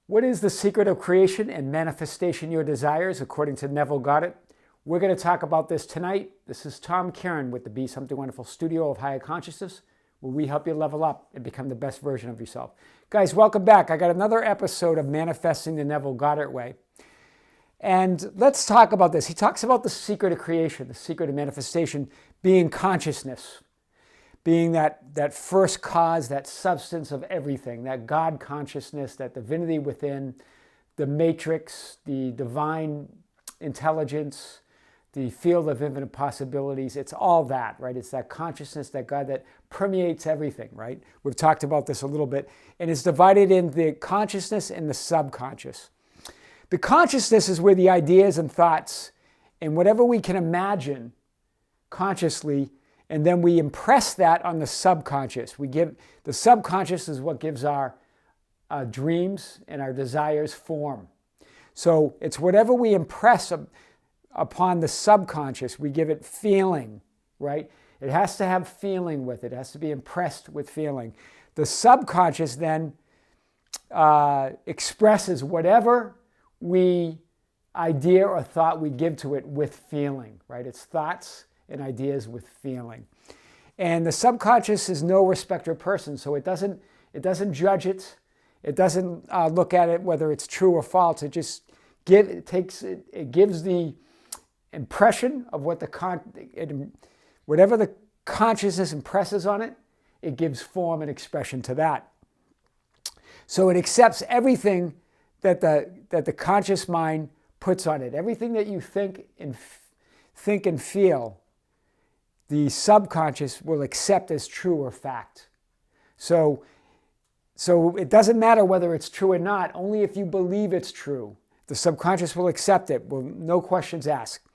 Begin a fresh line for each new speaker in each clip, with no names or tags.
What is the secret of creation and manifestation your desires, according to Neville Goddard? We're going to talk about this tonight. This is Tom Kieran with the Be Something Wonderful Studio of Higher Consciousness, where we help you level up and become the best version of yourself. Guys, welcome back. I got another episode of Manifesting the Neville Goddard Way. And let's talk about this. He talks about the secret of creation, the secret of manifestation being consciousness, being that first cause, that substance of everything, that God consciousness, that divinity within, the matrix, the divine intelligence, the field of infinite possibilities. It's all that, right? It's that consciousness, that God that permeates everything, right? We've talked about this a little bit. And it's divided into the consciousness and the subconscious. The consciousness is where the ideas and thoughts and whatever we can imagine consciously, and then we impress that on the subconscious. The subconscious is what gives our dreams and our desires form. So it's whatever we impress upon the subconscious, we give it feeling, right? It has to have feeling with it. It has to be impressed with feeling. The subconscious then expresses whatever idea or thought we give to it with feeling, right? It's thoughts and ideas with feeling. And the subconscious is no respecter of person, so it doesn't judge it. It doesn't look at it whether it's true or false. It just it gives the impression of what whatever the consciousness impresses on it, it gives form and expression to that. So it accepts everything that the conscious mind puts on it. Everything that you think and feel, the subconscious will accept as true or fact. So it doesn't matter whether it's true or not, only if you believe it's true. The subconscious will accept it, no questions asked.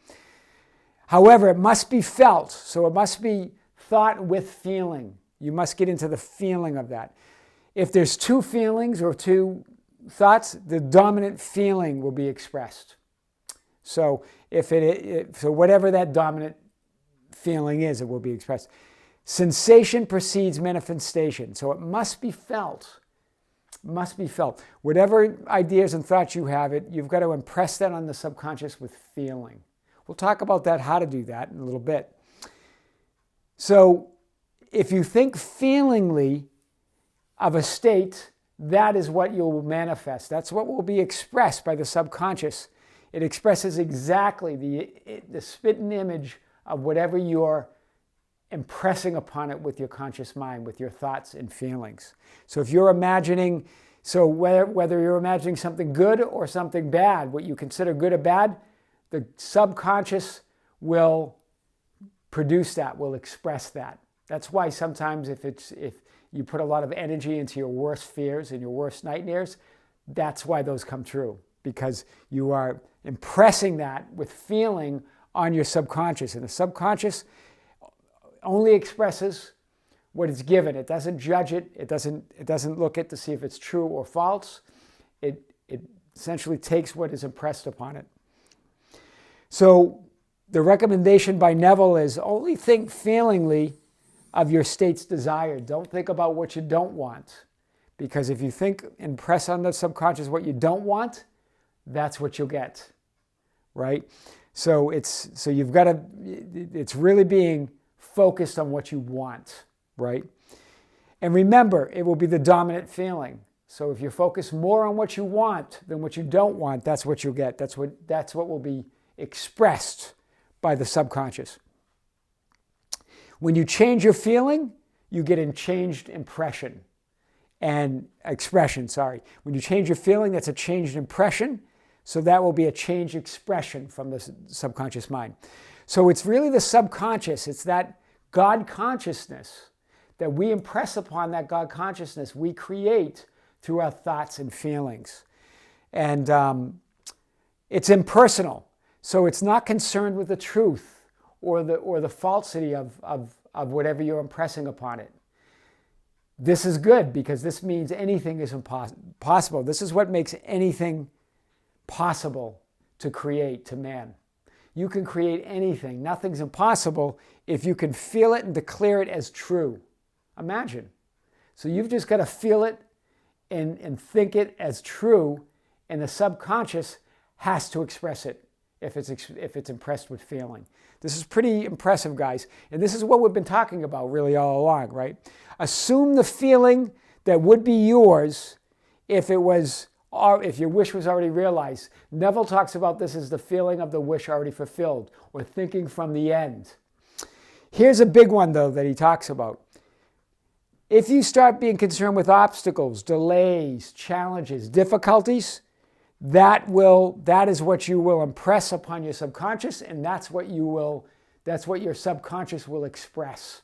However, it must be felt, so it must be thought with feeling. You must get into the feeling of that. If there's two feelings or two thoughts, the dominant feeling will be expressed. So so whatever that dominant feeling is, it will be expressed. Sensation precedes manifestation, so it must be felt. Must be felt. Whatever ideas and thoughts you have, you've got to impress that on the subconscious with feeling. We'll talk about that, how to do that in a little bit. So if you think feelingly of a state, that is what you'll manifest. That's what will be expressed by the subconscious. It expresses exactly the spitting image of whatever you're impressing upon it with your conscious mind, with your thoughts and feelings. So if you're imagining, whether you're imagining something good or something bad, what you consider good or bad, the subconscious will produce that, will express that. That's why sometimes if you put a lot of energy into your worst fears and your worst nightmares, that's why those come true, because you are impressing that with feeling on your subconscious. And the subconscious only expresses what it's given. It doesn't judge it. It doesn't look at to see if it's true or false. It essentially takes what is impressed upon it. So the recommendation by Neville is only think feelingly of your state's desire. Don't think about what you don't want. Because if you impress on the subconscious what you don't want, that's what you'll get, right? So it's really being focused on what you want, right? And remember, it will be the dominant feeling. So if you focus more on what you want than what you don't want, that's what you'll get. That's what will be expressed by the subconscious. When you change your feeling, you get a changed impression and expression, sorry. When you change your feeling, that's a changed impression. So that will be a changed expression from the subconscious mind. So it's really the subconscious. It's that God consciousness that we impress upon, that God consciousness we create through our thoughts and feelings. And it's impersonal. So it's not concerned with the truth or the falsity of whatever you're impressing upon it. This is good because this means anything is possible. This is what makes anything possible to create, to man. You can create anything. Nothing's impossible if you can feel it and declare it as true. Imagine. So you've just got to feel it and think it as true, and the subconscious has to express it if it's impressed with feeling. This is pretty impressive, guys. And this is what we've been talking about really all along, right? Assume the feeling that would be yours if your wish was already realized. Neville talks about this as the feeling of the wish already fulfilled, or thinking from the end. Here's a big one, though, that he talks about. If you start being concerned with obstacles, delays, challenges, difficulties, that is what you will impress upon your subconscious, and that's what your subconscious will express.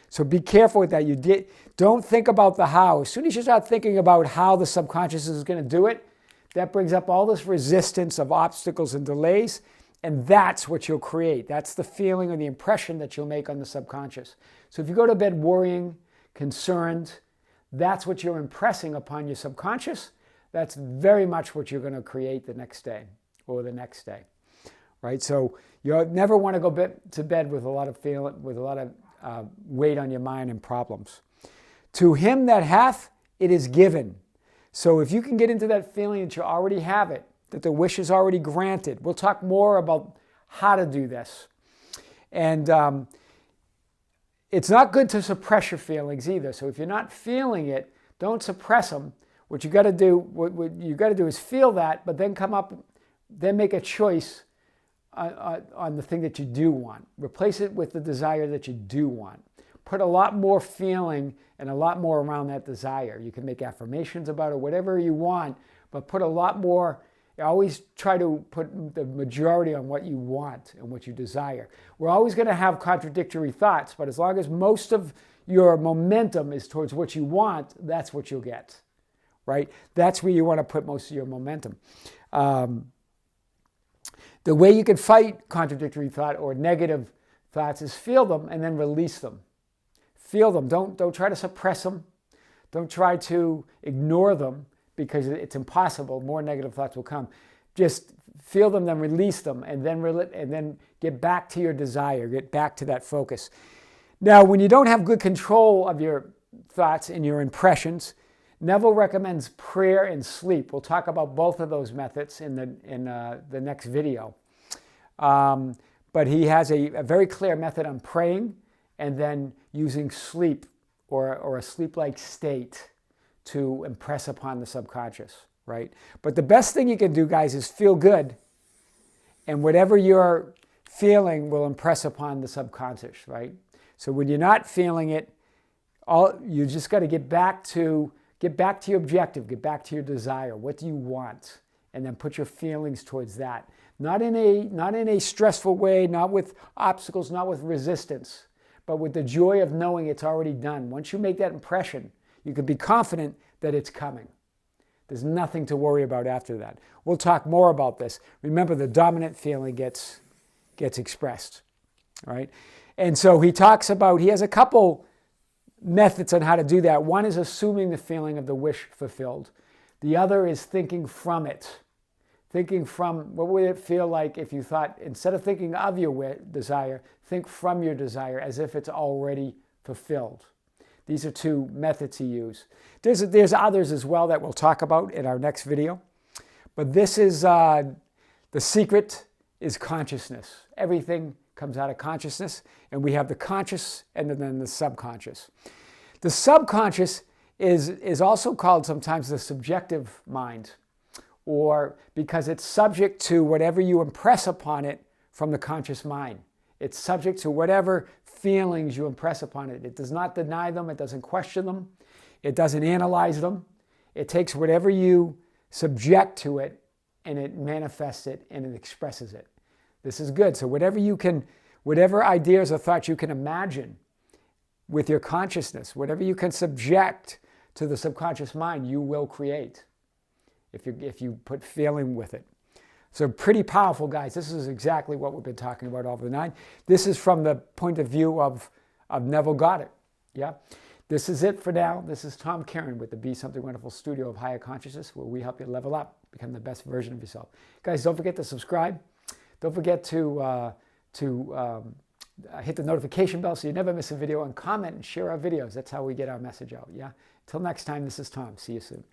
So be careful with that. Don't think about the how. As soon as you start thinking about how the subconscious is going to do it, that brings up all this resistance of obstacles and delays, and that's what you'll create. That's the feeling or the impression that you'll make on the subconscious. So if you go to bed worrying, concerned, that's what you're impressing upon your subconscious. That's very much what you're going to create the next day or the next day, right? So you never want to go to bed with a lot of weight on your mind and problems. To him that hath, it is given. So if you can get into that feeling that you already have it, that the wish is already granted. We'll talk more about how to do this. And it's not good to suppress your feelings either. So if you're not feeling it, don't suppress them. What you got to do is feel that, but then make a choice on the thing that you do want. Replace it with the desire that you do want. Put a lot more feeling and a lot more around that desire. You can make affirmations about it, whatever you want, but put a lot more. Always try to put the majority on what you want and what you desire. We're always going to have contradictory thoughts, but as long as most of your momentum is towards what you want, that's what you'll get. Right? That's where you want to put most of your momentum. The way you can fight contradictory thought or negative thoughts is feel them and then release them. Feel them. Don't try to suppress them. Don't try to ignore them because it's impossible. More negative thoughts will come. Just feel them, then release them, and then get back to your desire. Get back to that focus. Now, when you don't have good control of your thoughts and your impressions, Neville recommends prayer and sleep. We'll talk about both of those methods in the next video. But he has a very clear method on praying and then using sleep or a sleep-like state to impress upon the subconscious, right? But the best thing you can do, guys, is feel good. And whatever you're feeling will impress upon the subconscious, right? So when you're not feeling it, you just got to get back to your objective, get back to your desire. What do you want? And then put your feelings towards that. Not in a stressful way, not with obstacles, not with resistance, but with the joy of knowing it's already done. Once you make that impression, you can be confident that it's coming. There's nothing to worry about after that. We'll talk more about this. Remember, the dominant feeling gets expressed, all right? And so he has a couple methods on how to do that. One is assuming the feeling of the wish fulfilled. The other is thinking from it. Thinking from, what would it feel like if you thought, instead of thinking of your desire, think from your desire as if it's already fulfilled. These are two methods he used. There's others as well that we'll talk about in our next video. But this is, the secret is consciousness. Everything comes out of consciousness, and we have the conscious and then the subconscious. The subconscious is also called sometimes the subjective mind, or because it's subject to whatever you impress upon it from the conscious mind. It's subject to whatever feelings you impress upon it. It does not deny them. It doesn't question them. It doesn't analyze them. It takes whatever you subject to it, and it manifests it, and it expresses it. This is good. So whatever ideas or thoughts you can imagine with your consciousness, whatever you can subject to the subconscious mind, you will create if you put feeling with it. So pretty powerful, guys. This is exactly what we've been talking about over the nine. This is from the point of view of Neville Goddard. Yeah. This is it for now. This is Tom Karen with the Be Something Wonderful Studio of Higher Consciousness, where we help you level up, become the best version of yourself. Guys, don't forget to subscribe. Don't forget to hit the notification bell so you never miss a video, and comment and share our videos. That's how we get our message out. Yeah. Till next time, this is Tom. See you soon.